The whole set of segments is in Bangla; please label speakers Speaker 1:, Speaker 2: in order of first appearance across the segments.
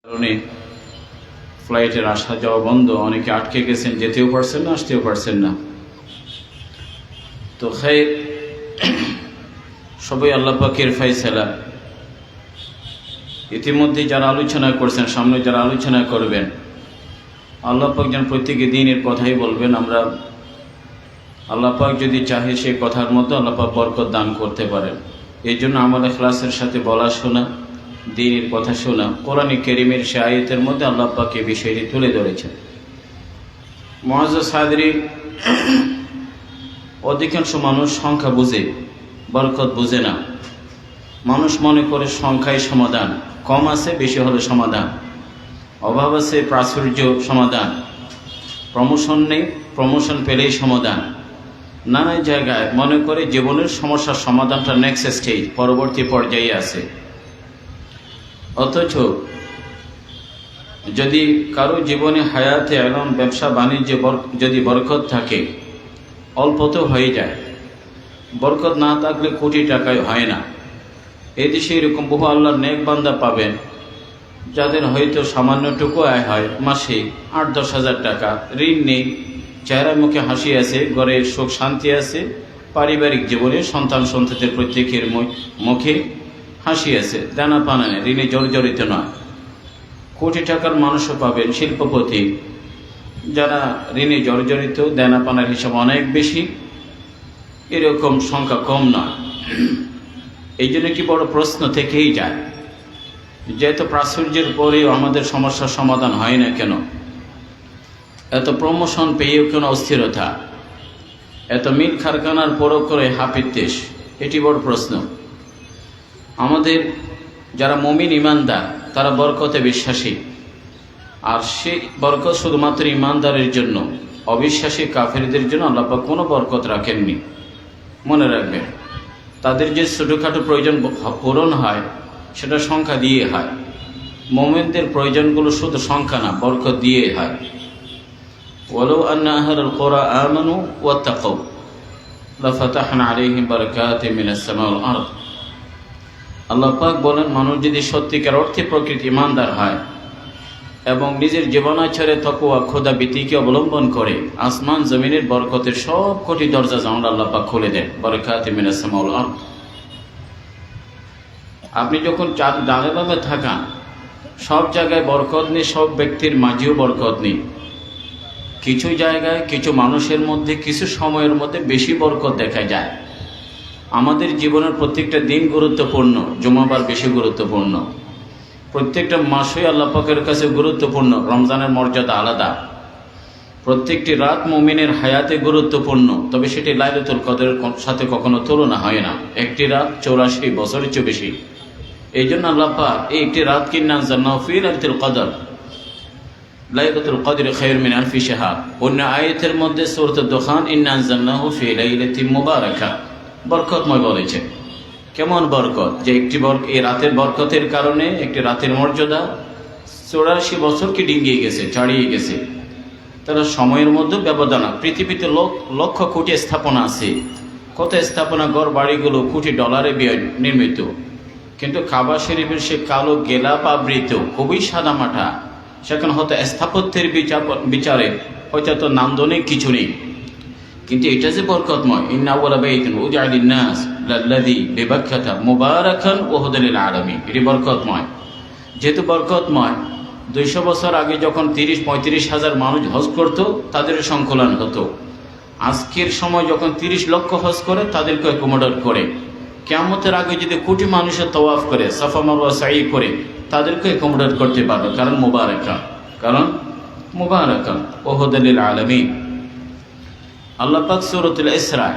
Speaker 1: কারণে ফ্লাইটের আসা যাওয়া বন্ধ, অনেকে আটকে গেছেন, যেতেও পারছেন না, আসতেও পারছেন না। তো খাইর, সবাই আল্লাহ পাকের ফায়সালা। ইতিমধ্যে যারা আলোচনা করছেন, সামনে যারা আলোচনা করবেন, আল্লাহ পাক যেন প্রত্যেকে দিনের কথাই বলবেন। আমরা আল্লাহ পাক যদি চাহে সেই কথার মধ্যে আল্লাহ পাক বরকত দান করতে পারেন। এই জন্য আমাদের ইখলাসের সাথে বলা শোনা, দ্বীনের কথা শোনা। কোরআন কারীমের সে আয়াতের মধ্যে আল্লাহ পাক এই বিষয়টি তুলে ধরেছেন। মুআজ্জাজ হাজরিন, অধিকাংশ মানুষ সংখ্যা বুঝে, বরকত বুঝে না। মানুষ মনে করে সংখ্যাই সমাধান, কম আছে বেশি হলে সমাধান, অভাব আছে প্রাচুর্য সমাধান, প্রমোশন নেই প্রমোশন পেলেই সমাধান। নানা জায়গায় মনে করে জীবনের সমস্যার সমাধানটা নেক্সট স্টেজ, পরবর্তী পর্যায়ে আছে। অথচ যদি কারো জীবনে হায়াতে এবং ব্যবসা বাণিজ্যে যদি বরকত থাকে, অল্পতেও হয়ে যায়। বরকত না থাকলে কোটি টাকায় হয় না। এই দেশে এরকম বহু আল্লাহর নেক বান্দা পাবেন যাদের হয়তো সামান্যটুকু আয় হয়, মাসে 8-10 হাজার টাকা, ঋণ নেই, চেহারা মুখে হাসি আছে, ঘরে সুখ শান্তি আছে, পারিবারিক জীবনে সন্তান সন্ততির প্রত্যেকের মুখে হাসি আছে, দানা পানা নেই, ঋণে জর্জরিত নয়। কোটি টাকার মানুষও পাবেন শিল্পপতি, যারা ঋণে জর্জরিত, দেনা পানার হিসাব অনেক বেশি, এরকম সংখ্যা কম নয়। এই জন্য কি বড় প্রশ্ন থেকেই যায় যে এত প্রাচুর্যের পরেও আমাদের সমস্যার সমাধান হয় না কেন? এত প্রমোশন পেয়েও কেন অস্থিরতা? এত মিল কারখানার পরও করে হাফিজ দেশ? এটি বড় প্রশ্ন। আমাদের যারা মুমিন ইমানদার তারা বরকতে বিশ্বাসী, আর সেই বরকত শুধুমাত্র ইমানদারের জন্য, অবিশ্বাসী কাফেরদের জন্য আল্লাহ পাক কোনো বরকত রাখেননি। মনে রাখবেন, তাদের যে ছোটোখাটো প্রয়োজন পূরণ হয় সেটা সংখ্যা দিয়ে হয়। মুমিনদের প্রয়োজনগুলো শুধু সংখ্যা না, বরকত দিয়ে হয়। ওয়ালাউ আন্না আহলাল কুরা আমানু ওয়াত্তাকাউ লাফাতাহনা আলাইহিম বারাকাতিম মিনাস সামাই ওয়াল আরদ। আল্লাহ পাক বলেন, মানুষ যদি সত্যিকার অর্থে প্রকৃত ইমানদার হয় এবং নিজের জীবনাচারে তাকওয়া খোদা ভীতিকে অবলম্বন করে, আসমান জমিনের বরকতের সব কোটি দরজা যেমন আল্লাহ পাক খুলে দেন। বারাকাতিম মিনাস সামাই ওয়াল আরদ। আপনি যখন ডানে বামে থাকান, সব জায়গায় বরকত নেই, সব ব্যক্তির মাঝেও বরকত নেই। কিছু জায়গায় কিছু মানুষের মধ্যে কিছু সময়ের মধ্যে বেশি বরকত দেখা যায়। আমাদের জীবনের প্রত্যেকটা দিন গুরুত্বপূর্ণ, জুমাবার বেশি গুরুত্বপূর্ণ। প্রত্যেকটা মাসই আল্লাহ পাকের কাছে গুরুত্বপূর্ণ, রমজানের মর্যাদা আলাদা। প্রত্যেকটি রাত মুমিনের হায়াতে গুরুত্বপূর্ণ, তবে সেটি লাইলাতুল কদরের সাথে কখনো তুলনা হয় না। একটি রাত 84 বছরের চেয়ে বেশি। এই জন্য আল্লাহ পাক এই একটি রাতকে ইন্না আনজালনাহু ফি লাইলাতুল কদর, লাইলাতুল কদর খায়রুম মিন আলফি শাহর। অন্য আয়াতের মধ্যে সূরাতুদ দুখান ইন্না আনজালনাহু ফি লাইলাতিন মুবারাকা, বরকতময় বলেছে। কেমন বরকত? যে এই রাতের বরকতের কারণে একটি রাতের মর্যাদা 84 বছরকে ডিঙ্গিয়ে গেছে, ছাড়িয়ে গেছে। তারা সময়ের মধ্যে ব্যবধান। পৃথিবীতে লক্ষ কোটি স্থাপনা আছে, কত স্থাপনা, ঘর বাড়িগুলো কোটি ডলারে নির্মিত, কিন্তু কাবা শরীফের সে কালো গেলাপ আবৃত, খুবই সাদামাটা, সেখানে হয়তো স্থাপত্যের বিচারে হয়তো এত নান্দনিক কিছু নেই, কিন্তু এটা যে বরকতময়। ইন্না আউওয়ালা বাইতিন উযিআ লিন-নাস লাল্লাযী বিবাক্কাতা মুবারাকান ওয়া হুদাল লিল আলামিন। এটি বরকতময়। যেহেতু বরকতময়, 200 বছর আগে যখন 30-35 হাজার মানুষ হজ করত, তাদের সংকলন হতো। আজকের সময় যখন 30 লক্ষ হজ করে, তাদেরকে অ্যাকোমোডেট করে। কিয়ামতের আগে যদি কোটি মানুষের তওয়াফ করে, সাফা মারওয়া সাই করে, তাদেরকে অ্যাকোমোডেট করতে পারবে, কারণ মুবারাকা ওয়া হুদাল লিল আলামিন। আল্লাহ পাক সূরাতুল ইসরা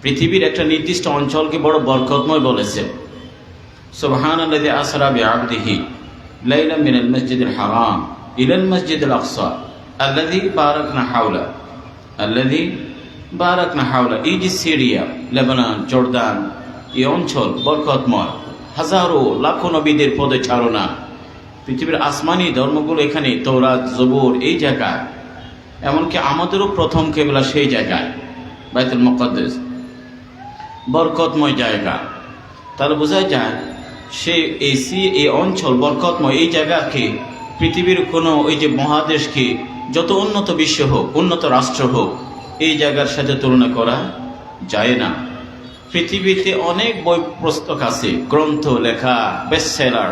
Speaker 1: পৃথিবীর একটা নির্দিষ্ট অঞ্চলকে বড় বরকতময় বলেছে। সুবহানাল্লাযী আসরা বিআবদিহি লাইলাম মিনাল মাসজিদিল হারাম ইলাল মাসজিদিল আকসা আল্লাযী বারাকনা হাওলা। এই যে সিরিয়া, লেবানন, জর্দান, এই অঞ্চল বরকতময়। হাজারো লাখো নবীদের পদচারণা। পৃথিবীর আসমানি ধর্মগুলো এখানে, তৌরাত, জবুর, এই জায়গায়। এমনকি আমাদেরও প্রথম কিবলা সেই জায়গায়, বাইতুল মুকাদ্দাস, বরকতময় জায়গা। তাহলে বোঝা যায় সে এই অঞ্চল বরকতময়, এই জায়গাকে পৃথিবীর কোনো ওই যে মহাদেশকে যত উন্নত বিশ্ব হোক, উন্নত রাষ্ট্র হোক, এই জায়গার সাথে তুলনা করা যায় না। পৃথিবীতে অনেক বই পুস্তক আছে, গ্রন্থ লেখা, বেস্টসেলার,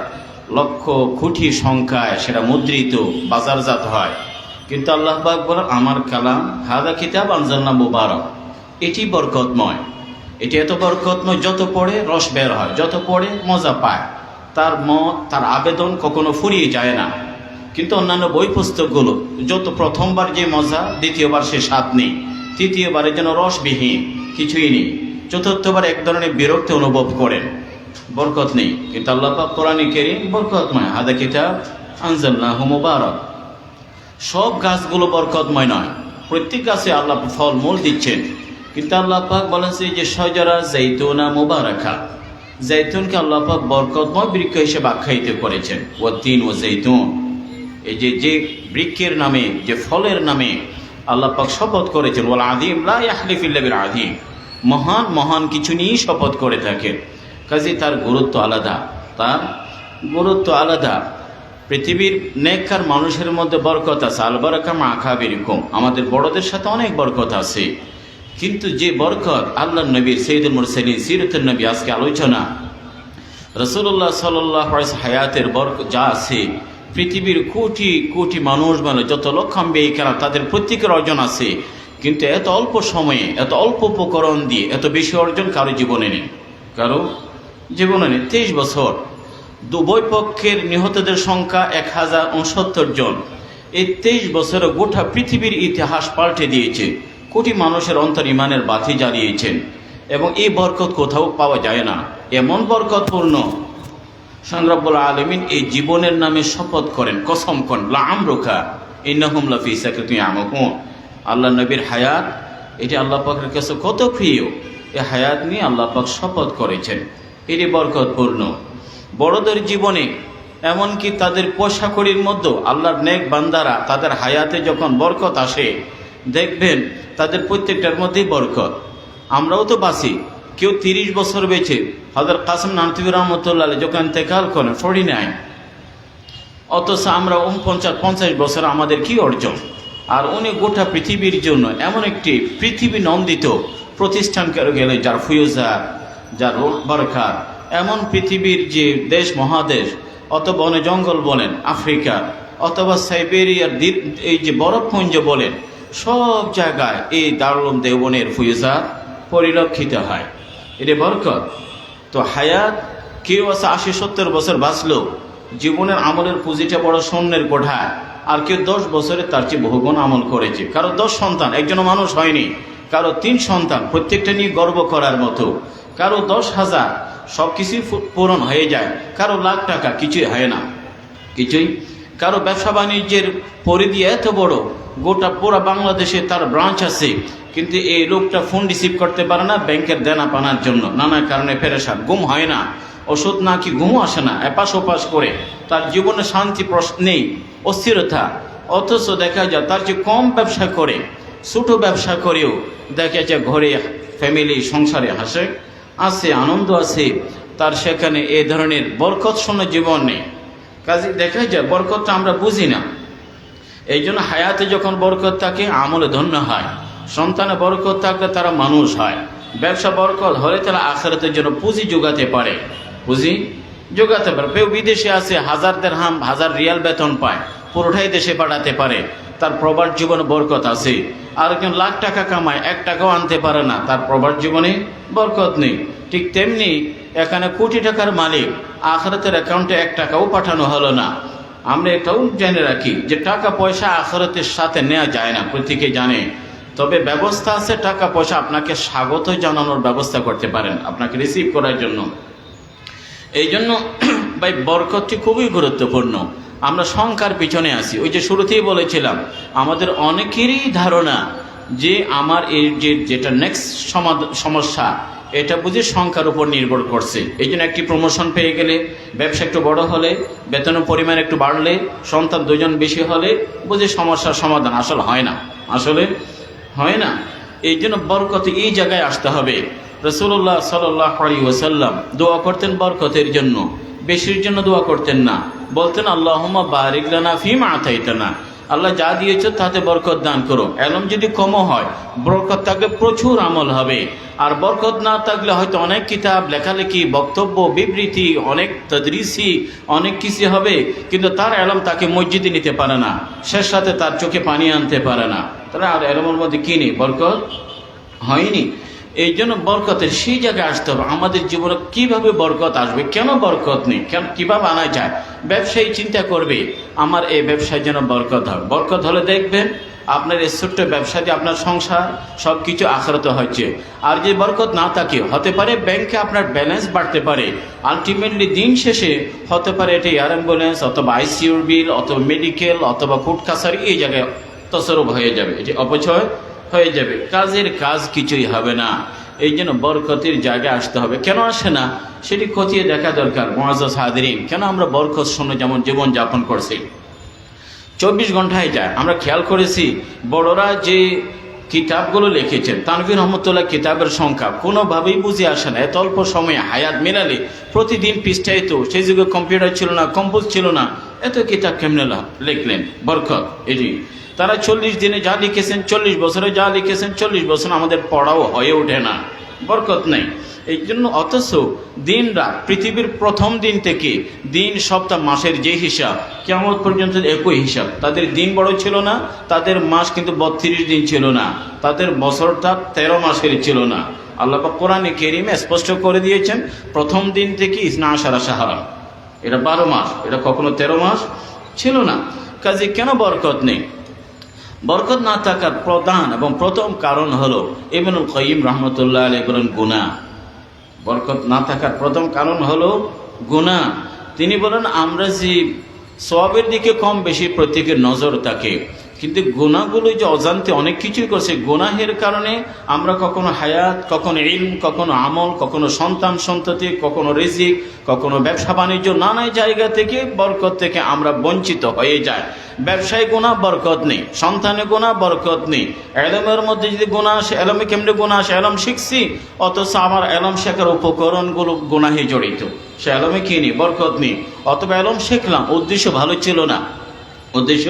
Speaker 1: লক্ষ কোটি সংখ্যায় সেটা মুদ্রিত বাজারজাত হয়, কিন্তু আল্লাহ পাক বলেন আমার কালাম হাদা কিতাব আনজালনা মুবারক, এটি বরকতময়। এটি এত বরকতময়, যত পড়ে রস বের হয়, যত পড়ে মজা পায়, তার আবেদন কখনো ফুরিয়ে যায় না। কিন্তু অন্যান্য বই পুস্তকগুলো যত প্রথমবার যে মজা, দ্বিতীয়বার সে স্বাদ নেই, তৃতীয়বারের যেন রসবিহীন, কিছুই নেই, চতুর্থবার এক ধরনের বিরক্তি অনুভব করেন, বরকত নেই। কিন্তু আল্লাহ পাক কোরআনে কারীম বরকতময়, হাদা কিতাব আনজালনাহু মুবারক। সব গাছগুলো বরকতময় নয়, প্রত্যেক গাছে আল্লাহ ফল মূল দিচ্ছেন, কিন্তু আল্লাহ পাক বলেছে যে শাজারা জাইতুনা মুবারাকা, জাইতুনকে আল্লাহ পাক বরকতময় বৃক্ষ হিসেবে আখ্যায়িত করেছেন। ওয়াতিন ও জাইতুন, এই যে বৃক্ষের নামে, যে ফলের নামে আল্লাহ পাক শপথ করেছেন, ওয়াল আযীম লা ইয়াহলিফু ইল্লা বিল আযীম, মহান মহান কিছু নিয়েই শপথ করে থাকেন, কাজে তার গুরুত্ব আলাদা, তার গুরুত্ব আলাদা। পৃথিবীর নেককার মানুষের মধ্যে বরকত আছে, আল বারাকা মা আকাবিরিকুম, আমাদের বড়দের সাথে অনেক বরকত আছে। কিন্তু যে বরকত আল্লাহর নবীর সাইয়্যিদুল মুরসালিন সিরাতুন নবী আজকে আলোচনা, রাসূলুল্লাহ সাল্লাল্লাহু আলাইহি ওয়াসাল্লাম হায়াতের বরকত যা আছে, পৃথিবীর কোটি কোটি মানুষ মানে যত লক্ষ আম্বিয়া কেরাম তাদের প্রত্যেকের অর্জন আছে, কিন্তু এত অল্প সময়ে, এত অল্প উপকরণ দিয়ে এত বেশি অর্জন কারো জীবনে নেই, কারো জীবনে নেই। 23 বছর, দুই পক্ষের নিহতদের সংখ্যা 1069 জন। এই 23 বছরে গোটা পৃথিবীর ইতিহাস পাল্টে দিয়েছে, কোটি মানুষের অন্তর ইমানের বাতি জ্বালিয়েছেন, এবং এই বরকত কোথাও পাওয়া যায় না। এমন বরকতপূর্ণ রব্বুল আলামিন এই জীবনের নামে শপথ করেন, কসম করেন, লা আমরুকা ইন্নাহুম লাফি সাকরাতিন ইয়ামাহুন। আল্লাহ নবীর হায়াত, এটি আল্লাহ পাকের কাছে কত প্রিয়, এই হায়াত নিয়ে আল্লাহ পাক শপথ করেছেন, এটি বরকতপূর্ণ। বড়দের জীবনে এমনকি তাদের পোশাকরির মধ্যে আল্লাহর নেক বান্দারা তাদের হায়াতে যখন বরকত আসে, দেখবেন তাদের প্রত্যেকটার মধ্যেই বরকত। আমরাও তো বাঁচি, কেউ 30 বছর বেঁচে, হযরত কাসিম নানতুবি রহমতুল্লাহ যখন ইন্তেকাল করেন 49, অথচ আমরা 49 বছর আমাদের কি অর্জন। আর উনি গোটা পৃথিবীর জন্য এমন একটি পৃথিবী নন্দিত প্রতিষ্ঠান করে গেলে, যার ফুয়ুজা, যার বরকত, এমন পৃথিবীর যে দেশ মহাদেশ, অত বনে জঙ্গল বলেন আফ্রিকা, অথবা সাইবেরিয়ার এই যে বরফপুঞ্জ বলেন, সব জায়গায় এই দারুল উলুম দেওবনের ফুয়ুজা পরিলক্ষিত হয়, এটা বরকত। তো হায়াত, কেউ আছে 80-70 বছর বাঁচলো, জীবনের আমলের পুঁজিটা বড় স্বর্ণের কোঠা, আর কেউ 10 বছরে তার চেয়ে বহুগুণ আমল করেছে। কারো 10 সন্তান, একজনও মানুষ হয়নি, কারো 3 সন্তান, প্রত্যেকটা নিয়ে গর্ব করার মতো, কারো 10,000, সব কিছুই পূরণ হয়ে যায়, কারো লাখ টাকা, কিছুই হয় না, কিছুই। কারো ব্যবসা বাণিজ্যের পরিধি এত বড়, গোটা পুরা বাংলাদেশে তার ব্রাঞ্চ আছে, কিন্তু এই লোকটা ফোন রিসিভ করতে পারে না ব্যাংকের দেনা পানার জন্য, নানা কারণে পেরেশান, ঘুম হয় না, ওষুধ না কি ঘুমও আসে না, এপাশ ওপাশ করে, তার জীবনে শান্তি নেই, অস্থিরতা। অথচ দেখা যায় তার যে কম ব্যবসা করে, ছোট ব্যবসা করেও দেখা যায় ঘরে ফ্যামিলি সংসারে হাসে আছে, আনন্দ আছে, তার সেখানে এই ধরনের বরকত শূন্য জীবন নেই। কাজে দেখা যায় বরকতটা আমরা বুঝি না। এই জন্য হায়াতে যখন বরকত থাকে আমলে ধন্য হয়, সন্তানে বরকত থাকলে তারা মানুষ হয়, ব্যবসা বরকত হলে তারা আখিরাতের জন্য পুঁজি যোগাতে পারে, পুঁজি যোগাতে পারে। কেউ বিদেশে আছে, 1000 দিরহাম 1000 রিয়াল বেতন পায়, পুরোটাই দেশে পাঠাতে পারে, তার প্রবাদ জীবনে বরকত আছে। আর একজন লাখ টাকা কামায়, 1 টাকাও আনতে পারে না, তার প্রবাদ জীবনে বরকত নেই। ঠিক তেমনি এখানে কোটি টাকার মালিক, আখিরাতের অ্যাকাউন্টে 1 টাকাও পাঠানো হলো না। আমরা এটাও জেনে রাখি যে টাকা পয়সা আখিরাতের সাথে নেওয়া যায় না, প্রত্যেকে জানে। তবে ব্যবস্থা আছে, টাকা পয়সা আপনাকে স্বাগত জানানোর ব্যবস্থা করতে পারেন, আপনাকে রিসিভ করার জন্য। এই জন্য ভাই বরকতটি খুবই গুরুত্বপূর্ণ। আমরা সংখ্যার পিছনে আছি, ওই যে শুরুতেই বলেছিলাম, আমাদের অনেকেরই ধারণা যে আমার এই যেটা নেক্সট সমস্যা, এটা বুঝি সংখ্যার উপর নির্ভর করছে। এই জন্য একটি প্রমোশন পেয়ে গেলে, ব্যবসা একটু বড় হলে, বেতনের পরিমাণ একটু বাড়লে, সন্তান 2 জন বেশি হলে বুঝি সমস্যার সমাধান। আসলে হয় না, আসলে হয় না। এই জন্য বরকত এই জায়গায় আসতে হবে। রাসূলুল্লাহ সাল্লাল্লাহু আলাইহি ওয়াসাল্লাম দোয়া করতেন বরকতের জন্য, বেশির জন্য দোয়া করতেন না, বলতেন আল্লাহুম্মা বারিক লানা ফিমা আতাইতানা, আল্লাহ যা দিয়েছো তাতে বরকত দান করো। এলম যদি কমও হয়, বরকত থাকলে প্রচুর আমল হবে। আর বরকত না থাকলে হয়তো অনেক কিতাব লেখালেখি, বক্তব্য, বিবৃতি, অনেক তদরিসি, অনেক কিছু হবে, কিন্তু তার এলম তাকে মসজিদে নিতে পারে না, শেষ সাথে তার চোখে পানি আনতে পারে না। তাহলে আর এলমের মধ্যে কি নেই? বরকত হয়নি। এই জন্য বরকতের সেই জায়গায় আসতে হবে। আমাদের জীবনে কিভাবে বরকত আসবে, কেন বরকত নেই, কেন কিভাবে আনা যায়? ব্যবসায়ী চিন্তা করবে আমার এই ব্যবসায় যেন বরকত হয়। বরকত হলে দেখবেন আপনার এই ছোট্ট ব্যবসা দিয়ে আপনার সংসার সব কিছু আখরত হচ্ছে। আর যে বরকত না থাকে, হতে পারে ব্যাংকে আপনার ব্যালেন্স বাড়তে পারে, আলটিমেটলি দিন শেষে হতে পারে এটা এয়ার অ্যাম্বুলেন্স অথবা আইসিইউর বিল অথবা মেডিকেল অথবা কোর্ট কাছারি এই জায়গায় তসরফ হয়ে যাবে, এটি অপচয় হয়ে যাবে, কাজের কাজ কিছুই হবে না। এই জন্য বরকতের জায়গায় আসতে হবে। কেন আসে না সেটি খতিয়ে দেখা দরকার। মুআজ্জাজ হাজিরিন, কেন আমরা বরকত শূন্য যেমন জীবন যাপন করছি, 24 ঘন্টায় যায়। আমরা খেয়াল করেছি বড়রা যে কিতাবগুলো লিখেছেন, তানভীর রহমতুল্লাহ কিতাবের সংখ্যা কোনোভাবেই বুঝে আসে না। এত অল্প সময়ে হায়াত মেলালে প্রতিদিন পৃষ্ঠায়, তো সেই যুগে কম্পিউটার ছিল না, কম্পোজ ছিল না, এত কিতাব কেমনে লিখলেন? বরকত এটি। তারা 40 দিনে যা লিখেছেন, 40 বছরে যা লিখেছেন, 40 বছর আমাদের পড়াও হয়ে ওঠে না, বরকত নেই। এই জন্য অথচ দিন রাত, পৃথিবীর প্রথম দিন থেকে দিন, সপ্তাহ, মাসের যে হিসাব কিয়ামত পর্যন্ত একই হিসাব। তাদের দিন বড় ছিল না, তাদের মাস কিন্তু 32 দিন ছিল না, তাদের বছরটা 13 মাসের ছিল না। আল্লাহ পাক কোরআনে কারীমে স্পষ্ট করে দিয়েছেন প্রথম দিন থেকে ইসনা আশারা শাহরান, এটা 12 মাস, এটা কখনো 13 মাস ছিল না। কাজে কেন বরকত নেই? বরকত না থাকার প্রধান এবং প্রথম কারণ হলো ইবনুল কাইয়্যিম রাহমাতুল্লাহ আলাইহি বলেন গুনাহ। বরকত না থাকার প্রথম কারণ হলো গুনাহ। তিনি বলেন আমরা যে সওয়াবের দিকে কম বেশি প্রত্যেকের নজর থাকে, কিন্তু গুনাহগুলো যে অজান্তে অনেক কিছুই করছে, গুনাহের কারণে আমরা কখনো হায়াত, কখনো ইলম, কখনো আমল, কখনো সন্তান সন্ততি, কখনো রিজিক, কখনো ব্যবসা বাণিজ্য, নানা জায়গা থেকে বরকত থেকে আমরা বঞ্চিত হয়ে যাই। ব্যবসায় গুনাহ, বরকত নেই। সন্তানে গুনাহ, বরকত নেই। এলমের মধ্যে যদি গুনাহ আসে, এলমে কেমনে গুনাহ আসে? এলম শিখছি অথচ আমার এলম শেখার উপকরণগুলো গুনাহে জড়িত, সে এলমে কি নেই? বরকত নেই। অথবা এলম শিখলাম, উদ্দেশ্য ভালো ছিল না, উদ্দেশ্য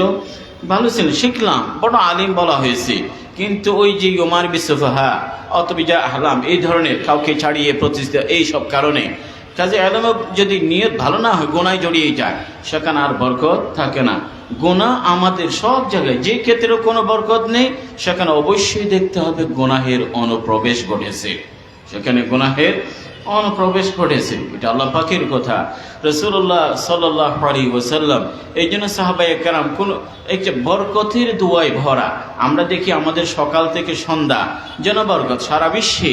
Speaker 1: ভালো ছিল, শিখলাম, বড় আলিম বলা হয়েছে, কিন্তু ওই যে ইউমার বিসফাহা অথবা যা আহলাম এই ধরনের কাউকে ছাড়িয়ে প্রতিষ্ঠা, এই সব কারণে কাজে এলমে যদি নিয়ত ভালো না হয়, গুনায় জড়িয়ে যায়, সেখানে আর বরকত থাকে না। গুনাহ আমাদের সব জায়গায়, যে ক্ষেত্রে কোনো বরকত নেই সেখানে অবশ্যই দেখতে হবে গুনাহের অনুপ্রবেশ ঘটেছে, সেখানে গুনাহের অনুপ্রবেশ ঘটেছে। এটা আল্লাহ পাকের কথা। রাসূলুল্লাহ সাল্লাল্লাহু আলাইহি ওয়াসাল্লাম, এই জন্য সাহাবায়ে কেরাম কোন একটা বরকতের দোয়ায় ভরা। আমরা দেখি আমাদের সকাল থেকে সন্ধ্যা যেন বরকত। সারা বিশ্বে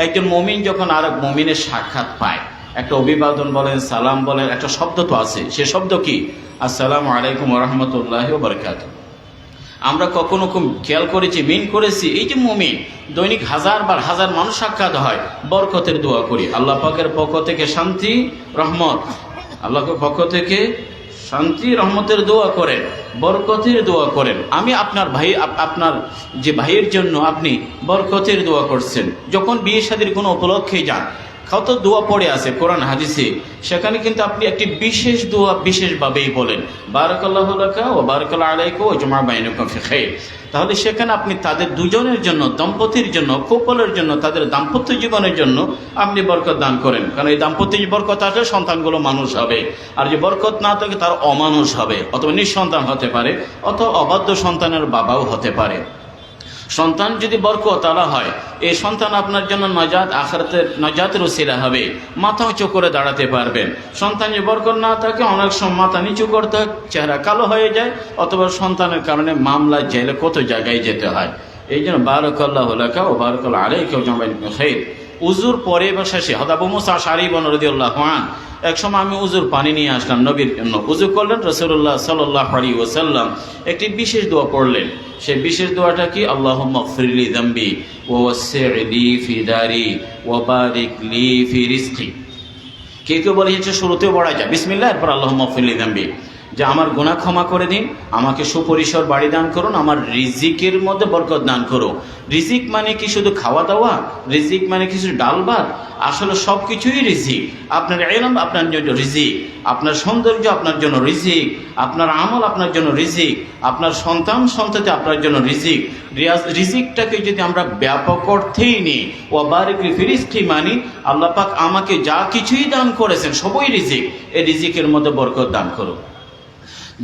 Speaker 1: একজন মুমিন যখন আরেক মুমিনের সাক্ষাৎ পায়, একটা অভিবাদন বলেন, সালাম বলেন, একটা শব্দ তো আছে, সে শব্দ কি? আসসালামু আলাইকুম ওয়া রাহমাতুল্লাহি ওয়া বারাকাতুহু। আমরা কখনো খুব খেয়াল করেছি, মিন করেছি, এই যে মুমিন দৈনিক হাজার মানুষ সাক্ষাৎ হয়, বরকতের দোয়া করি, আল্লাহ পাকের পক্ষ থেকে শান্তি রহমত, আল্লাহর পক্ষ থেকে শান্তি রহমতের দোয়া করেন, বরকতের দোয়া করেন। আমি আপনার ভাই, আপনার যে ভাইয়ের জন্য আপনি বরকতের দোয়া করছেন, যখন বিয়ে শাদীর কোনো উপলক্ষে যান, কত দোয়া পড়ে আছে কোরআন হাদিসে, সেখানে কিন্তু আপনি একটি বিশেষ দোয়া বিশেষভাবেই বলেন, বারাকাল্লাহু লাকা ওয়া বারাকাল্লাহু আলাইকা ওয়া জামা বাইনাকুম ফি খাইর। তাহলে সেখানে আপনি তাদের দুজনের জন্য, দম্পতির জন্য, কপলের জন্য, তাদের দাম্পত্য জীবনের জন্য আপনি বরকত দান করেন। কারণ এই দাম্পত্য বরকত আসলে সন্তানগুলো মানুষ হবে, আর যে বরকত না থাকে তার অমানুষ হবে, অথবা নিঃসন্তান হতে পারে, অথবা অবাধ্য সন্তানের বাবাও হতে পারে। সন্তান যদি বরকত আলা হয়, এই সন্তান আপনার জন্য নাজাত, আখিরাতের নাজাতের ওসিলা হবে, মাথা উঁচু করে দাঁড়াতে পারবেন। সন্তান যদি বরকত না থাকে, অনেক সময় মাথা নিচু করতে হয়, চেহারা কালো হয়ে যায়, অথবা সন্তানের কারণে মামলা, জেলে, কত জায়গায় যেতে হয়। এই জন্য বারাকাল্লাহু লাকা ওয়া বারাকাল্লাহু আলাইকা ওয়া জামা বাইনাকুম ফি খাইর। উজুর পরে বা শেষে হযরত আবু মুসা আশআরী রাদিয়াল্লাহু আনহু, এক সময় আমি উজুর পানি নিয়ে আসলাম নবীর জন্য, উজু করলেন, রাসূলুল্লাহ সাল্লাল্লাহু আলাইহি ওয়াসাল্লাম একটি বিশেষ দোয়া পড়লেন। সেই বিশেষ দোয়াটা কি? আল্লাহুম্মা গফিরলি যামবি ওয়া ওয়াসসি' লি ফি দারি ওয়া বারিক লি ফি রিজকি। কেউ বলে হচ্ছে শুরুতেও পড়া যায় বিসমিল্লাহ, এরপর আল্লাহুম্মা গফিরলি যামবি। যে আমার গুনাহ ক্ষমা করে দিন, আমাকে সুপরিসর বাড়ি দান করুন, আমার রিজিকের মধ্যে বরকত দান করো। রিজিক মানে কি শুধু খাওয়া দাওয়া? রিজিক মানে কি শুধু ডাল ভাত? আসলে সব কিছুই রিজিক। আপনার ইলম আপনার জন্য রিজিক, আপনার সৌন্দর্য আপনার জন্য রিজিক, আপনার আমল আপনার জন্য রিজিক, আপনার সন্তান সন্ততি আপনার জন্য রিজিক। রিজিকটাকে যদি আমরা ব্যাপক অর্থেই নিই, ও বারিকলি ফিরিস্তি মানি, আল্লাহ পাক আমাকে যা কিছুই দান করেছেন সবই রিজিক, এই রিজিকের মধ্যে বরকত দান করো।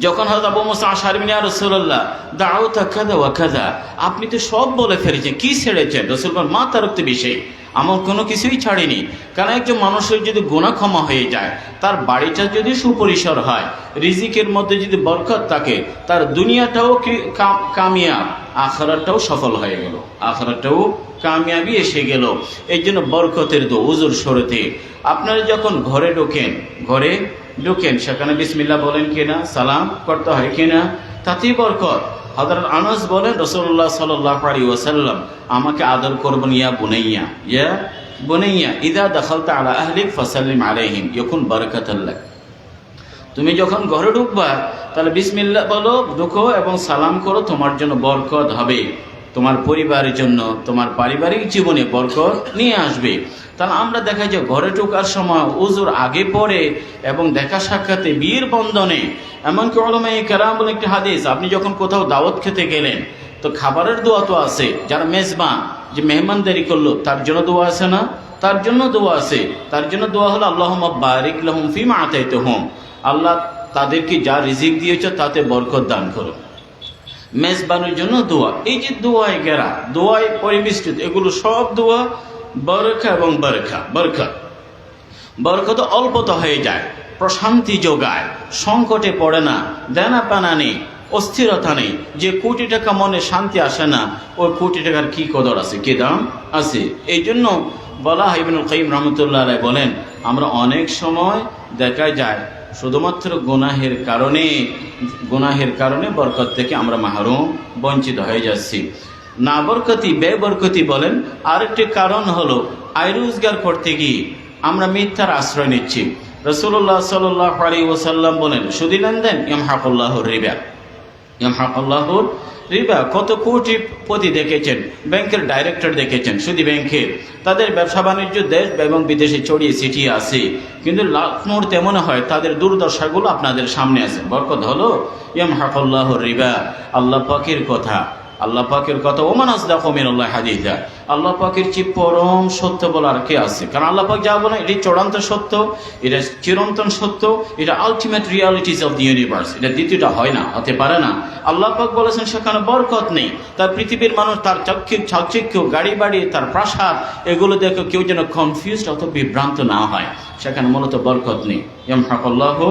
Speaker 1: যখন হযরত আবু মুসা আশআরী বলেন, ইয়া রাসূলুল্লাহ দাউতা কাযা ওয়া কাযা, আপনি তো সব বলে ফেলেছেন, কি ছেড়েছেন? রাসূল বলেন, মা তারাকতু বিশাই, আমার কোনো কিছুই ছাড়িনি। কারণ একজন মানুষের যদি গুনাহ ক্ষমা হয়ে যায়, তার বাড়িটা যদি সুপরিসর হয়, রিজিকের মধ্যে যদি বরকত থাকে, তার দুনিয়াটাও কামিয়াব, আখিরাতটাও সফল হয়ে গেল, আখিরাতটাও কামিয়াবি এসে গেল। এই জন্য বরকতের দোয়া হুজুর শরতে আপনারা যখন ঘরে ঢোকেন সেখানে বিসমিল্লাহ বলেন কিনা, সালাম করতে হয় কিনা, তাতেই বরকত। হযরত আনাস বলেন, রাসূলুল্লাহ সাল্লাল্লাহু আলাইহি ওয়াসাল্লাম আমাকে আদর করবেন, ইয়া বুনাইয়া ইযা দাখালতা আলা আহলিক ফাসাল্লিম আলাইহিম ইয়াকুন বারাকাতুল লাক। তুমি যখন ঘরে ঢুকবা তাহলে বিসমিল্লাহ বলো, ঢুকো এবং সালাম করো, তোমার জন্য বরকত হবে, তোমার পরিবারের জন্য, তোমার পারিবারিক জীবনে বরকত নিয়ে আসবে। তাহলে আমরা দেখা যায় ঘরে ঢোকার সময় উজুর আগে পরে এবং দেখা সাক্ষাতে বিয়ের বন্ধনে, এমনকি উলামায়ে কেরাম বলে একটি হাদিস, আপনি যখন কোথাও দাওয়াত খেতে গেলেন তো খাবারের দোয়া তো আছে, যারা মেজবান যে মেহমানদারি করলো তার জন্য দোয়া আছে না? তার জন্য দোয়া আছে। তার জন্য দোয়া হলো আল্লাহুম্মা বারিক লাহুম ফিমা আতাইতাহুম, আল্লাহ তাদেরকে যা রিজিক দিয়েছ তাতে বরকত দান করো। মেজবানের জন্য দোয়া, এই যে দোয়ায় ঘেরা, দোয়ায় পরিবেষ্টিত, এগুলো সব দোয়া বরকা এবং বরকত অল্পত হয়ে যায়, প্রশান্তি যোগায়, সংকটে পড়ে না, দেনা পানা নেই, অস্থিরতা নেই। যে কোটি টাকা মনে শান্তি আসে না, ওই কোটি টাকার কি কদর আছে, কি দাম আছে? এই জন্য বলা হয়, ইবনুল কাইয়িম রাহমাতুল্লাহ আলাইহি বলেন, আমরা অনেক সময় দেখা যায় শুধুমাত্র গুনাহের কারণে বরকত থেকে আমরা মাহরুম, বঞ্চিত হয়ে যাচ্ছি। না বরকতি বেবরকতি বলেন। আরেকটি কারণ হলো আয় রোজগার করতে গিয়ে আমরা মিথ্যার আশ্রয় নিচ্ছি। রাসূলুল্লাহ সাল্লাল্লাহু আলাইহি ওয়াসাল্লাম বলেন, সুদী লেনদেন ইয়ামহাকুল্লাহুর রিবা। কত কোটিপতি দেখেছেন, ব্যাংকের ডাইরেক্টর দেখেছেন, সুদী ব্যাংকের, তাদের ব্যবসা বাণিজ্য দেশ এবং বিদেশে ছড়িয়ে ছিটিয়ে আছে, কিন্তু লাখ মুহূর্তে মনে হয় তাদের দুর্দশাগুলো আপনাদের সামনে আছে। বরকত হলো ইয়ামহাকুল্লাহুর রিবা, আল্লাহ পাকের কথা ওমান আসদাকু মিনাল্লাহি হাদিসা, আল্লাহ পাকের চেয়ে পরম সত্য বলার কে আছে? কারণ আল্লাহ পাক যা বলেন এটি চূড়ান্ত সত্য, এটা চিরন্তন সত্য, এটা ultimate realities of the universe, এটা দ্বিতীয়টা হয় না, হতে পারে না। আল্লাহ পাক বলেছেন সেখানে বরকত নেই। তার পৃথিবীর মানুষ তার চাকচিক্য, গাড়ি বাড়ি, তার প্রাসাদ, এগুলো দেখে কেউ যেন কনফিউজড অথবা বিভ্রান্ত না হয়, সেখানে মূলত বরকত নেই। ইয়ামহাকুল্লাহু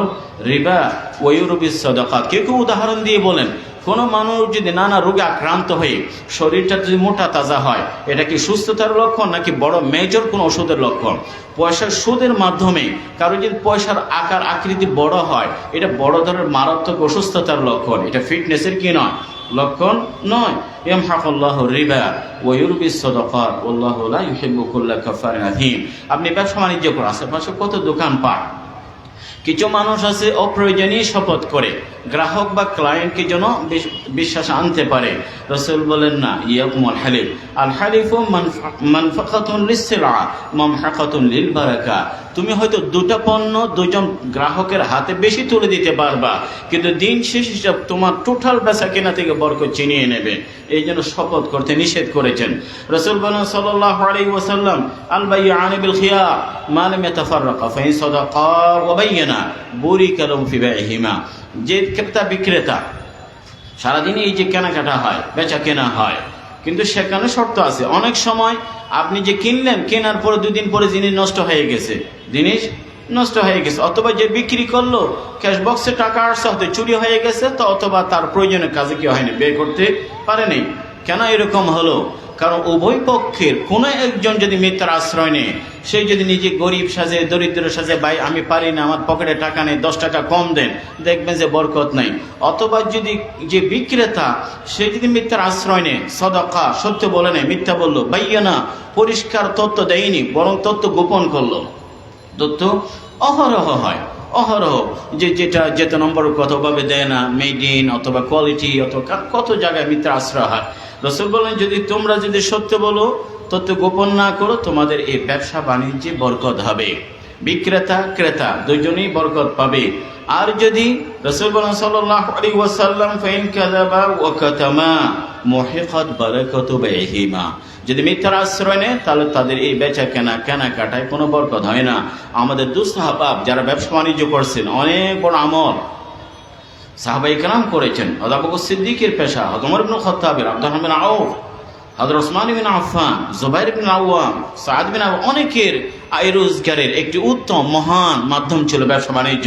Speaker 1: রিবা ওয়া ইউরবিস সাদাকাত। কেউ উদাহরণ দিয়ে বলেন, কোনো মানুষ যদি নানা রোগে আক্রান্ত হয়ে শরীরটা যদি মোটা তাজা হয়, এটা কি সুস্থতার লক্ষণ নাকি বড় মেজর কোনো ওষুধের লক্ষণ? পয়সার সুদের মাধ্যমে কারো যদি পয়সার আকার আকৃতি বড় হয়, এটা বড় ধরনের মারাত্মক অসুস্থতার লক্ষণ, এটা ফিটনেসের কি নয়, লক্ষণ নয়। ইয়ামহাকুল্লাহু রিবা ওয়া ইউরবিস সাদাকাত ওয়াল্লাহু লা ইউহিব্বু কুল্লা কাফারিন আযীম। আপনি ব্যবসা বাণিজ্য করেন, আশেপাশে কত দোকানপাট, কিছু মানুষ আছে অপ্রয়োজনীয় শপথ করে গ্রাহক বা ক্লায়েন্টকে যেন বিশ্বাস আনতে পারে। রাসূল বলেন না, ইয়াকুমুল হালিফ, আল হালিফু মানফাকাতুন লিসসিলা মামহাকাতুন লিল বারাকা। তুমি হয়তো দুটো পণ্য দুজন গ্রাহকের হাতে বেশি তুলে দিতে পারবা, কিন্তু দিন শেষ হিসাব তোমার টোটাল বেচা কেনা থেকে বরকত ছিনিয়ে নেবে। এই জন্য শপথ করতে নিষেধ করেছেন। রাসূল বলেন সাল্লাল্লাহু আলাইহি ওয়াসাল্লাম, আল বাইয়ানি বিল খিয়ার মা লাম ইয়াতাফাররাকা ফাইন সাদাকা ওয়া বাyyনা বুরিকা লাহুম ফি বাইহিমা। যে ক্রেতা বিক্রেতা সারাদিন এই যে কেনাকাটা হয়, বেচা কেনা হয়, কিন্তু সেখানে শর্ত আছে। অনেক সময় আপনি যে কিনলেন, কেনার পরে 2 দিন পরে জিনিস নষ্ট হয়ে গেছে, অথবা যে বিক্রি করলো ক্যাশ বক্সে টাকা আসছে, হয়তো চুরি হয়ে গেছে, তো অথবা তার প্রয়োজনীয় কাজে কি হয়নি, বের করতে পারেনি। কেন এরকম হলো? কারণ উভয় পক্ষের কোনো একজন যদি মিথ্যার আশ্রয় নেয়, সে যদি নিজে গরিব সাজে, দরিদ্র সাজে, ভাই আমি পারি না, আমার পকেটে টাকা নেই, 10 টাকা কম দেন, দেখবেন যে বরকত নাই। অথবা যদি যে বিক্রেতা, সে যদি মিথ্যার আশ্রয় নেয়, সাদাকা সত্য বলে নেয়, মিথ্যা বললো, বাইয়ানা পরিষ্কার তথ্য দেয়নি, বরং তথ্য গোপন করলো, তথ্য অহরহ হয়। অহরহ যেটা নম্বর কতভাবে দেয় না, মেড ইন অথবা কোয়ালিটি অথবা কত জায়গায় মিথ্যা আশ্রয় হয়। রাসূল বলেন, তোমরা যদি সত্য বলো, তথ্য গোপন না করো, তোমাদের এই ব্যবসা বাণিজ্যে বরকত হবে, বিক্রেতা ক্রেতা দুজনেই বরকত পাবে। আর যদি রাসূল বলেন সাল্লাল্লাহু আলাইহি ওয়াসাল্লাম, ফাইন কাযাবা ওয়া কাতামা মুহিকাত বারাকাতু বাইহিমা, যদি মিথ্যার আশ্রয় নেয় তাহলে তাদের এই বেচা কেনাকাটায় কোনো বরকত হয় না। আমাদের দুঃসাহাবাব যারা ব্যবসা বাণিজ্য করছেন, অনেক বড় আমল সাহাবায়ে কেরাম করেছেন। আবু বকর সিদ্দিকের পেশা, ওমর ইবনে খাত্তাবের, আব্দুর রহমান আউফ, হযরত ওসমান ইবনে আফফান, জুবাইর ইবনে আওয়াম, সাদ বিন আবু, অনেকের আয় রোজগারের একটি উত্তম মহান মাধ্যম ছিল ব্যবসা বাণিজ্য।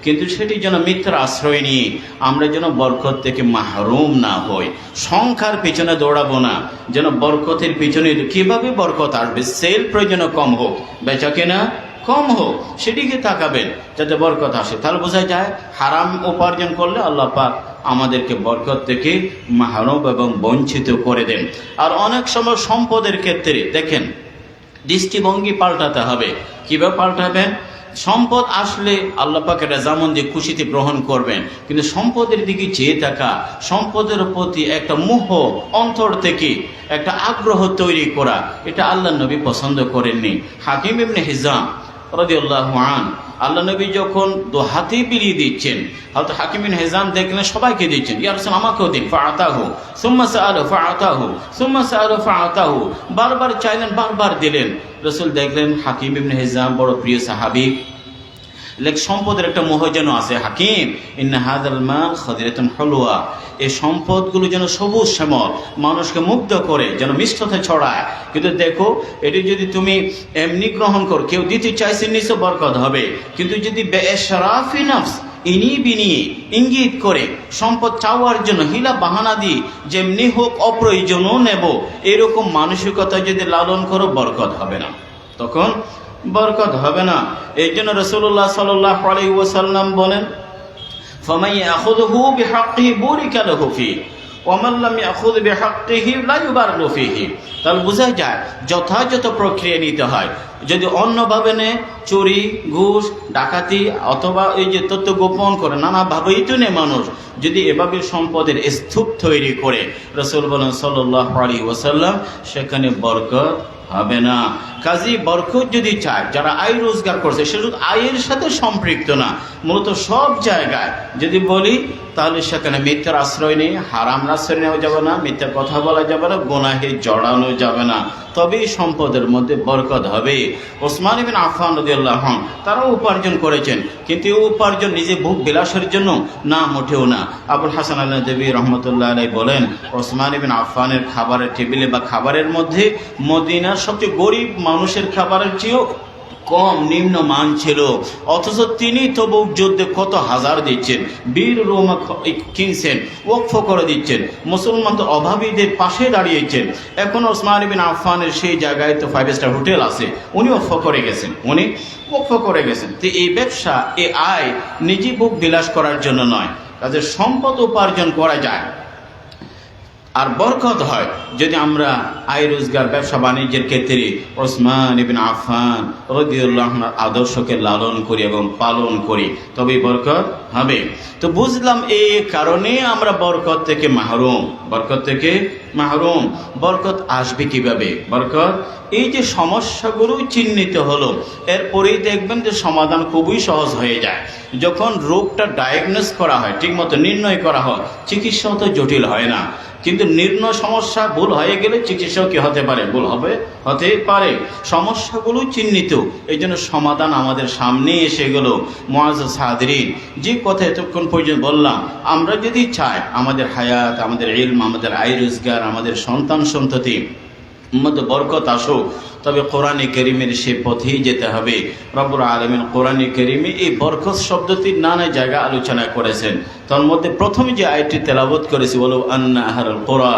Speaker 1: কিন্তু সেটি যেন মিথ্যার আশ্রয় নিয়ে আমরা যেন বরকত থেকে মাহরুম না হই, সংখ্যার পিছনে দৌড়াবো না, যেন বরকতের পিছনে কিভাবে বরকত আসবে, সেল প্রয়োজন কম হোক, বেচা কেনা কম হোক, সেদিকে তাকাবেন যাতে বরকত আসে। তাহলে বোঝা যায় হারাম উপার্জন করলে আল্লাহ পাক আমাদেরকে বরকত থেকে মাহরুম এবং বঞ্চিত করে দেন। আর অনেক সময় সম্পদের ক্ষেত্রে দেখেন দৃষ্টিভঙ্গি পাল্টাতে হবে। কিভাবে পাল্টাবেন? সম্পদ আসলে আল্লাহ পাকের রেজামন্দি খুশিতে গ্রহণ করবেন, কিন্তু সম্পদের দিকে চেয়ে থাকা, সম্পদের প্রতি একটা মোহ অন্তর থেকে একটা আগ্রহ তৈরি করা, এটা আল্লাহ নবী পছন্দ করেননি। হাকিম ইবনে হিজাম রাদিয়াল্লাহু আনহু, আল্লাহ নবী যখন দু হাতে বিলিয়ে দিচ্ছেন, হযরত হাকিম ইবনে হিজাম দেখলেন সবাইকে দিচ্ছেন, ইয়া রাসূল আমাকেও দিন, ফাআতাহু সুম্মা সাআলা ফাআতাহু সুম্মা সাআলা ফাআতাহু, বারবার চাইলেন, বারবার দিলেন। রাসূল দেখলেন হাকিম ইবনে হিজাম বড় প্রিয় সাহাবী, সম্পদের একটা মোহ যেন আছে। হাকিম, ইন্না হাযাল মাল খাদিরাতুন হুলওয়া, এই সম্পদগুলো যেন সবুজ শ্যামল, মানুষকে মুগ্ধ করে, যেন মিষ্টতা ছড়ায়। কিন্তু দেখো, এটি যদি তুমি এমনি গ্রহণ করো, কেউ দিতে চাইছে নিশ্চয় বরকত হবে, কিন্তু যদি বেশরাফি নফস, ইনি বিনি ইঙ্গিত করে সম্পদ চাওয়ার জন্য হিলা বাহানা দিয়ে যেমনি হোক অপ্রয়োজনও নেব, এরকম মানসিকতা যদি লালন করো, বরকত হবে না, তখন বরকত হবে না। এই জন্য রাসূলুল্লাহ সাল্লাল্লাহু আলাইহি ওয়াসাল্লাম বলেন, ফামান ইয়াখুযুহু বিহাক্কিহি বুরিকা লাহু ফিহি ওয়া মান লাম ইয়াখুয বিহাক্কিহি লা ইউবাররু ফিহি। তাহলে বোঝা যায় যথাযথ প্রক্রিয়া নিতে হয়। যদি অন্যভাবে নেয়, চুরি, ঘুষ, ডাকাতি অথবা এই যে তথ্য গোপন করে নানাভাবেই তো নেয় মানুষ, যদি এভাবে সম্পদের স্তূপ তৈরি করে, রাসূল বলেন সাল্লাল্লাহু আলাইহি ওয়াসাল্লাম, সেখানে বরকত হবে না। কাজী বরকত যদি চায়, যারা আয় রোজগার করছে, সে শুধু আয়ের সাথে সম্পৃক্ত না, মূলত সব জায়গায় যদি বলি, তাহলে সেখানে মিথ্যার আশ্রয় নেই, হারাম আশ্রয় নেওয়া যাবে না, মিথ্যা কথা বলা যাবে না, গুনাহে জড়ানো যাবে না, তবেই সম্পদের মধ্যে বরকত হবে। ওসমান ইবনে আফফান রাদিয়াল্লাহু আনহু, তারাও উপার্জন করেছেন, কিন্তু এই উপার্জন নিজে ভোগ বিলাসের জন্য না, মোটেও না। আবুল হাসান আল-নাদভী রাহমাতুল্লাহ আলাইহি বলেন, ওসমান ইবনে আফফানের খাবারের টেবিলে বা খাবারের মধ্যে মদিনার সবচেয়ে গরিব মানুষের খাবারের চেয়েও কম নিম্ন মান ছিল, অথচ তিনি তবুক যুদ্ধে কত হাজার দিচ্ছেন, বীর রোমা কিনছেন, ওয়াকফ করে দিচ্ছেন, মুসলমানদের অভাবীদের পাশে দাঁড়িয়েছেন। এখন ওসমান ইবনে আফফানের সেই জায়গায় তো 5 স্টার হোটেল আছে, উনি ওয়াকফ করে গেছেন, তো এই ব্যবসা, এই আয় নিজে ভোগ বিলাস করার জন্য নয়, তাদের সম্পদ উপার্জন করা যায় আর বরকত হয় যদি আমরা আয় রোজগার ব্যবসা বাণিজ্যের ক্ষেত্রে ওসমান ইবনে আফফান রাদিয়াল্লাহু আনহুর আদর্শকে লালন করি এবং পালন করি, তবেই বরকত হবে। তো বুঝলাম এই কারণে আমরা বরকত থেকে মাহরুম। বরকত আসবে কিভাবে? বরকত এই যে সমস্যাগুলো চিহ্নিত হলো, এরপরেই দেখবেন যে সমাধান খুবই সহজ হয়ে যায়। যখন রোগটা ডায়াগনোস করা হয়, ঠিকমতো নির্ণয় করা হয়, চিকিৎসাও তো জটিল হয় না। কিন্তু নির্ণয় সমস্যা ভুল হয়ে গেলে চিকিৎসাও কি হতে পারে? ভুল হতে পারে। সমস্যাগুলো চিহ্নিত, এই জন্য সমাধান আমাদের সামনে এসে গেল। মুআজ্জাজ হাজিরিন, যে কথা এতক্ষণ পর্যন্ত বললাম, আমরা যদি চাই আমাদের হায়াত, আমাদের ইলম, আমাদের আয় রোজগার, আমাদের সন্তান সন্ততি মধ্যে বরকত আসুক, তবে কোরআনে কারীমের সে পথেই যেতে হবে। রব্বুল আলামিন কোরআনে কারীমে এই বরকত শব্দটির নানা জায়গায় আলোচনা করেছেন। তার মধ্যে প্রথমে যে আয়াতটি তেলাওয়াত করেছি, ওয়ালাউ আন্না আহলাল কুরা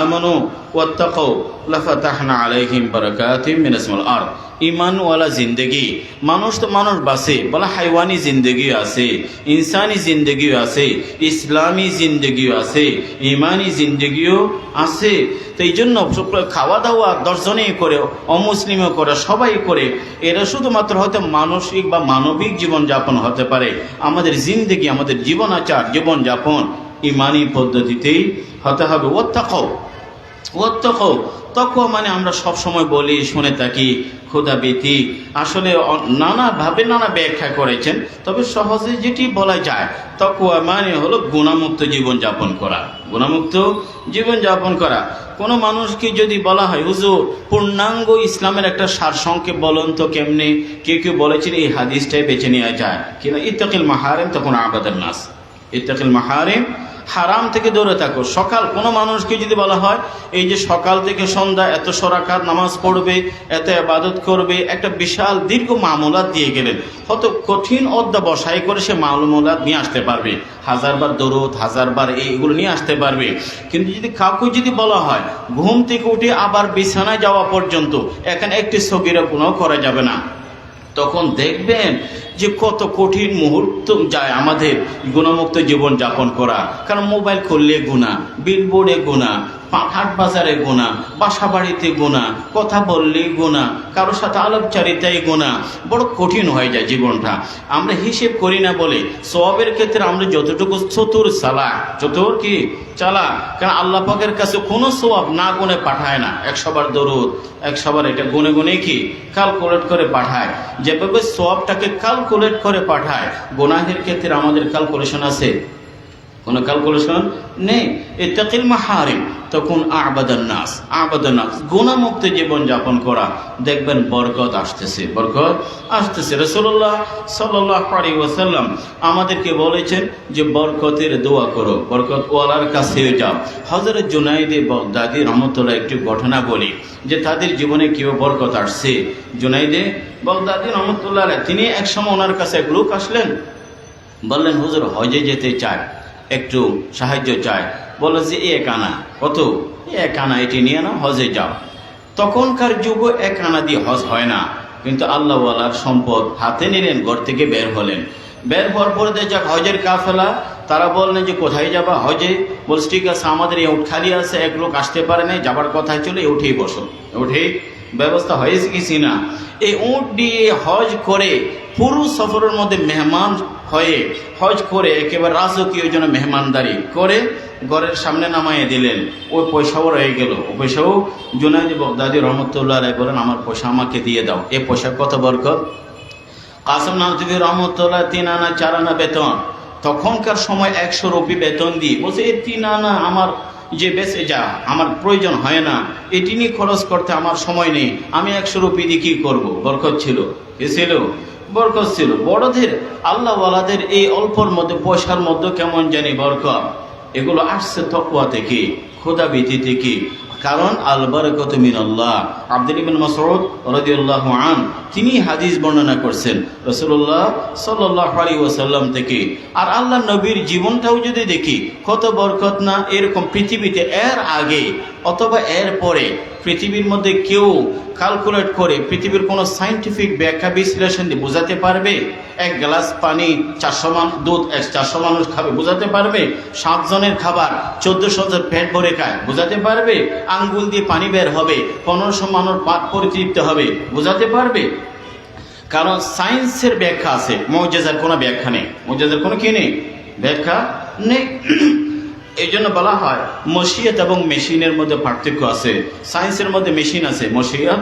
Speaker 1: আমানু ওয়াত্তাকাউ লাফাতাহনা আলাইহিম বারাকাতিম মিনাস সামাল আরদ, ইমানওয়ালা জিন্দগি। মানুষ তো মানুষ বাঁচে, বলে হাইওয়ানি জিন্দগিও আছে, ইনসানি জিন্দগিও আছে, ইসলামী জিন্দগিও আছে, ইমানি জিন্দগিও আছে। তো এই জন্য খাওয়া দাওয়া দর্শনই করে, অমুসলিমও করে, সবাই করে। এরা শুধুমাত্র হয়তো মানসিক বা মানবিক জীবনযাপন হতে পারে। আমাদের জিন্দগি, আমাদের জীবন আচার, জীবনযাপন ইমানি পদ্ধতিতেই হতে হবে। ওয়াত্তাকু, তাকওয়া মানে আমরা সব সময় বলি, শুনে থাকি ক্ষুধাভীতি, আসলে নানাভাবে নানা ব্যাখ্যা করেছেন। তবে সহজে যেটি বলা যায়, তাকওয়া মানে হলো গুণামুক্ত জীবনযাপন করা, গুণামুক্ত জীবনযাপন করা। কোনো মানুষকে যদি বলা হয় হুজুর পূর্ণাঙ্গ ইসলামের একটা সারসংক্ষেপ বলুন তো কেমনে, কেউ বলেছেন এই হাদিসটাই বেছে নেওয়া যায় কিনা, ইত্তাকিল মাহারিম তখন আবাদান নাস, ইত্তাকিল মাহারিম, হারাম থেকে দূরে থাকো। সকাল কোনো মানুষকে যদি বলা হয় এই যে সকাল থেকে সন্ধ্যা এত সরাকাত নামাজ পড়বে, এত ইবাদত করবে, একটা বিশাল দীর্ঘ মামলাত দিয়ে গেলেন, কত কঠিন অধ্যাবসায় করে সে মামলাত নিয়ে আসতে পারবে, হাজারবার দরুদ, হাজারবার এইগুলো নিয়ে আসতে পারবে। কিন্তু যদি কাউকে যদি বলা হয় ঘুম থেকে উঠে আবার বিছানায় যাওয়া পর্যন্ত এখানে একটি সগীরা গুনাহ করা যাবে না, তখন দেখবেন যে কত কঠিন মুহূর্ত যায় আমাদের গুণামুক্ত জীবন যাপন করা। কারণ মোবাইল খুললে গুনাহ, বিলবোর্ডে গুনাহ, হাট বাজারে গুনাহ, বাসা বাড়িতে গুনাহ, কথা বললে গুনাহ, কারোর সাথে আলাপচারিতায় গুনাহ, বড় কঠিন হয়ে যায় জীবনটা। আমরা হিসেব করি না বলে সওয়াবের ক্ষেত্রে আমরা যতটুকু চতুর কি চালাক, কারণ আল্লাহ পাকের কাছে কোনো সওয়াব না গুনে পাঠায় না। 100 বার দরুদ, 100 বার এটা গুনে গুনে কি ক্যালকুলেট করে পাঠায়, যেভাবে সওয়াবটাকে ক্যালকুলেট করে পাঠায়, গুনাহের ক্ষেত্রে আমাদের ক্যালকুলেশন আছে? কোনো ক্যালকুলেশন নেই। ইত্তাকিল মাহারিম তখন আবাদান নাস, গুনাহমুক্ত জীবন যাপন করা, দেখবেন বরকত আসতেছে, বরকত আসতেছে। রাসূলুল্লাহ সাল্লাল্লাহু আলাইহি ওয়াসাল্লাম আমাদেরকে বলেছেন যে বরকতের দোয়া করো, বরকত ওয়ালার কাছে যাও। হযরত জুনাইদে বাগদাদী রাহমাতুল্লাহ একটি ঘটনা বলি যে তাদের জীবনে কিভাবে বরকত আসছে। জুনাইদে বাগদাদী রাহমাতুল্লাহ তিনি একসময় ওনার কাছে এক লোক আসলেন, বললেন হুজুর হজে যেতে চায়, একটু সাহায্য চায়। বলল যে 1 আনা। কত? 1 আনা, এটি নিয়ে না হজে যাও। তখনকার যুগে 1 আনা দিয়ে হজ হয় না, কিন্তু আল্লাহওয়ালার সম্পদ হাতে নিলেন, ঘর থেকে বের হলেন। বের হওয়ার পরে যাক হজের কাফেলা, তারা বললেন যে কোথায় যাবা? হজে। বলছে ঠিক আছে, আমাদের এই উট খালি আছে, এক লোক আসতে পারে নাই, যাবার কথায় চলে উঠেই বসো। উঠেই ব্যবস্থা হয়েছে কি না? এই উট দিয়ে হজ করে পুরো সফরের মধ্যে মেহমান হয়ে হজ করে একেবারে রাজকীয় জন্য মেহমানদারি করে ঘরের সামনে নামাইয়ে দিলেন। ওই পয়সাও রয়ে গেল, ওই পয়সাও জুনাইদ বাগদাদী রহমতুল্লাহ আলাইহি বলেন আমার পয়সা আমাকে দিয়ে দাও। এই পয়সা কত বরকত! কাসেম নানতুবি রহমতুল্লাহ 3 আনা 4 আনা বেতন, তখনকার সময় 100 রুপি বেতন দিয়ে বলছে এই 3 আনা আমার যে বেঁচে যা, আমার প্রয়োজন হয় না, এটি নিয়ে খরচ করতে আমার সময় নেই, আমি 100 রুপি দিয়ে কী করবো? বরকত ছিল, এ ছিল বরকত ছিল। বড়দের আল্লাহওয়ালাদের এই অল্পর মধ্যে পয়সার মধ্যে কেমন জানি বরকত। এগুলো আসছে তাকওয়া থেকে, খোদাভীতি থেকে। কারণ আল বারাকাতু মিনাল্লাহ। আব্দুল্লাহ ইবনে মাসউদ রাদিয়াল্লাহু আনহু তিনি হাদিস বর্ণনা করছেন রাসূলুল্লাহ সাল্লাল্লাহু আলাইহি ওয়াসাল্লাম থেকে। আর আল্লাহ নবীর জীবনটাও যদি দেখি কত বরকত না। এরকম পৃথিবীতে এর আগে অথবা এর পরে পৃথিবীর মধ্যে কেউ ক্যালকুলেট করে পৃথিবীর কোনো সায়েন্টিফিক ব্যাখ্যা বিশ্লেষণ দিয়ে বোঝাতে পারবে? 1 গ্লাস পানি 400 মান দুধ 400 মানুষ খাবে, বোঝাতে পারবে? 7 জনের খাবার 1400 জন পেট ভরে খায়, বোঝাতে পারবে? আঙ্গুল দিয়ে পানি বের হবে, 1500 মানুষ পরিতৃপ্ত হবে, বোঝাতে পারবে? কারণ সায়েন্সের ব্যাখ্যা আছে, মুজিজার কোনো ব্যাখ্যা নেই। মুজিজার কোনো কি নেই? ব্যাখ্যা নেই। এই জন্য বলা হয় মশিয়ত এবং মেশিনের মধ্যে পার্থক্য আছে। সায়েন্সের মধ্যে মেশিন আছে, মশিয়ত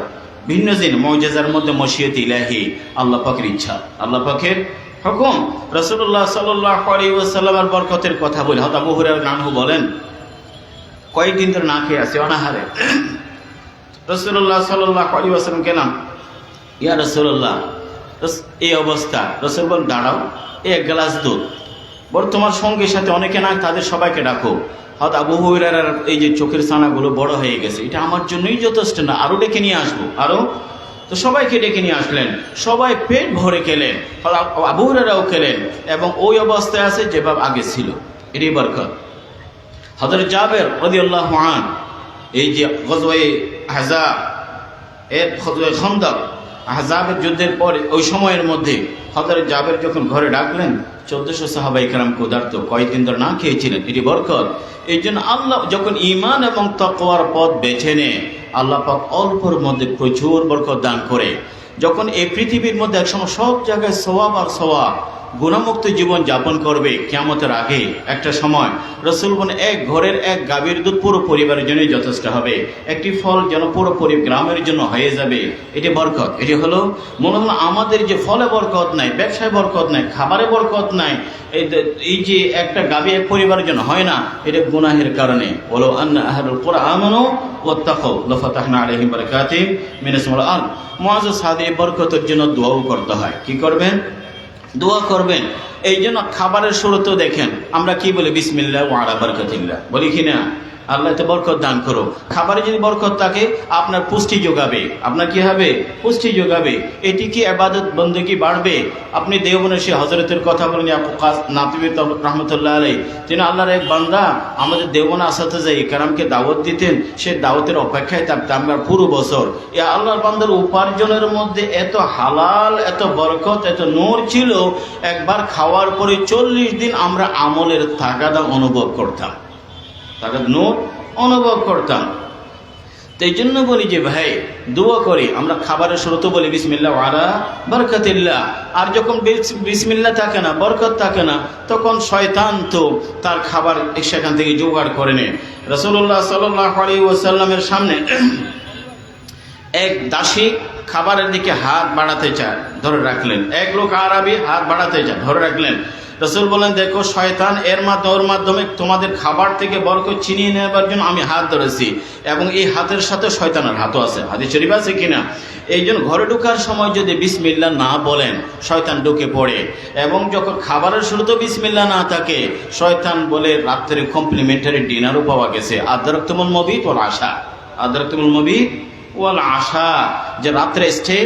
Speaker 1: ভিন্ন জিনিস। মুজিজার মধ্যে মশিয়ত ইলাহি, আল্লাহ পাকের ইচ্ছা, আল্লাহ পাকের হুকুম। রাসূলুল্লাহ সাল্লাল্লাহু আলাইহি ওয়াসাল্লামের বরকতের কথা বলি। হযরত আবু হুরায়রা আনহু বলেন কয়েকদিন ধরে না খেয়ে আছে, অনাহারে। রাসূলুল্লাহ সাল্লাল্লাহু আলাইহি ওয়াসাল্লাম গেলাম, ইয়া রাসূলুল্লাহ এই অবস্থা। রাসূল বলেন দাঁড়াও, 1 গ্লাস দুধ, বড় তোমার সঙ্গীর সাথে অনেকে না, তাদের সবাইকে ডাকো। হয়তো আবু হুরায়রার এই যে চোখের ছানাগুলো বড় হয়ে গেছে, এটা আমার জন্যই যথেষ্ট না, আরও ডেকে নিয়ে আসবো আরও। তো সবাইকে ডেকে নিয়ে আসলেন, সবাই পেট ভরে খেলেন, আবু হুরায়রাও খেলেন, এবং ওই অবস্থায় আছে যেভাবে আগে ছিল। এটাই বরকত। হযরত জাবের রাদিয়াল্লাহু আনহু এই যে গজওয়ে আহজাব, এর গজওয়ে খন্দক, আহজাবের যুদ্ধের পরে ওই সময়ের মধ্যে হযরত জাবের যখন ঘরে ডাকলেন 1400 সাহাবায়ে কেরাম ক্ষুধার্ত, কয়েকদিন ধরে না খেয়েছিলেন, এটি বরকত। এই জন্য আল্লাহ যখন ঈমান এবং তাকওয়ার পথ বেছে নেয়, আল্লাহ পাক অল্পর মধ্যে প্রচুর বরকত দান করে। যখন এই পৃথিবীর মধ্যে একসময় সব জায়গায় সওয়াব আর সওয়াব, গুণামুক্ত জীবন যাপন করবে, কিয়ামতের আগে একটা সময় রাসূল বলেন এক ঘরের এক গাভীর দুধ পুরো পরিবারের জন্যই যথেষ্ট হবে, একটি ফল যেন পুরো গ্রামের জন্য হয়ে যাবে। এটি বরকত। এটি হলো মনে হলো আমাদের যে ফলে বরকত নাই, ব্যবসায় বরকত নাই, খাবারে বরকত নাই, এই যে একটা গাভী এক পরিবারের জন্য হয় না, এটা গুনাহের কারণে। ওয়ালাউ আন্না আহলুল কুরআ আমানু ওয়াত্তাকাউ লাফাতাহনা আলাইহিম বারাকাতিম মিনাস সামাওয়াতি ওয়াল আরদ। মুআজ্জাজ সাদি বরকতের জন্য দোয়াও করতে হয়। কি করবেন? দোয়া করবেন। এই জন্য খাবারের শুরুতে দেখেন আমরা কি বলি, বিসমিল্লাহ ওয়া আলা বারাকাতিল্লাহ বলি কি না? আল্লাহ এতে বরকত দান করো। খাবারে যদি বরকত থাকে আপনার পুষ্টি যোগাবে, আপনার কি হবে? পুষ্টি যোগাবে। এটি কি ইবাদত বন্দেগী বাড়বে। আপনি দেওবনের সেই হযরতের কথা বলেন, আবু কাসিম নাতবী রাহমাতুল্লাহ আলাইহি, তিনি আল্লাহর এক বান্দা, আমাদের দেওবনের আসাতে ইকরামকে দাওয়াত দিতেন, সে দাওয়াতের অপেক্ষায় থাকতাম আমরা পুরো বছর। এ আল্লাহর বান্দার উপার্জনের মধ্যে এত হালাল, এত বরকত, এত নূর ছিল, একবার খাওয়ার পরে 40 দিন আমরা আমলের তাগাদা অনুভব করতাম, তাগাদা নূর অনুভব করতাম। তো এই জন্য বলি যে ভাই দোয়া করি, আমরা খাবারের শুরুতে বলি বিসমিল্লাহ ওয়া আলা বারাকাতিল্লাহ। আর যখন বিসমিল্লাহ থাকে না, বরকত থাকে না, তখন শয়তান তো তার খাবার সেখান থেকে জোগাড় করে নেয়। রাসূলুল্লাহ সাল্লাল্লাহু আলাইহি ওয়াসাল্লামের সামনে এক দাসী খাবারের দিকে হাত বাড়াতে চায়, ধরে রাখলেন। এক লোক আরবি হাত বাড়াতে চায়, ধরে রাখলেন। রাসূল বলেন, দেখো শয়তান ওর মাধ্যমে তোমাদের খাবার থেকে বরকত ছিনিয়ে নেবার জন্য আমি হাত ধরেছি, এবং এই হাতের সাথে শয়তানের হাতও আছে। হাদিস শরীফ আছে কিনা? এই জন্য ঘরে ঢোকার সময় যদি বিসমিল্লাহ না বলেন, শয়তান ঢুকে পড়ে। এবং যখন খাবারের শুরুতে বিসমিল্লাহ না থাকে, শয়তান বলে রাত্রে কমপ্লিমেন্টারি ডিনারও পাওয়া গেছে, আদরাকতুমুল মাবিত ওয়াল আশা, আদরাকতুমুল মাবিত ওয়াল আশা, যে রাত্রে স্টে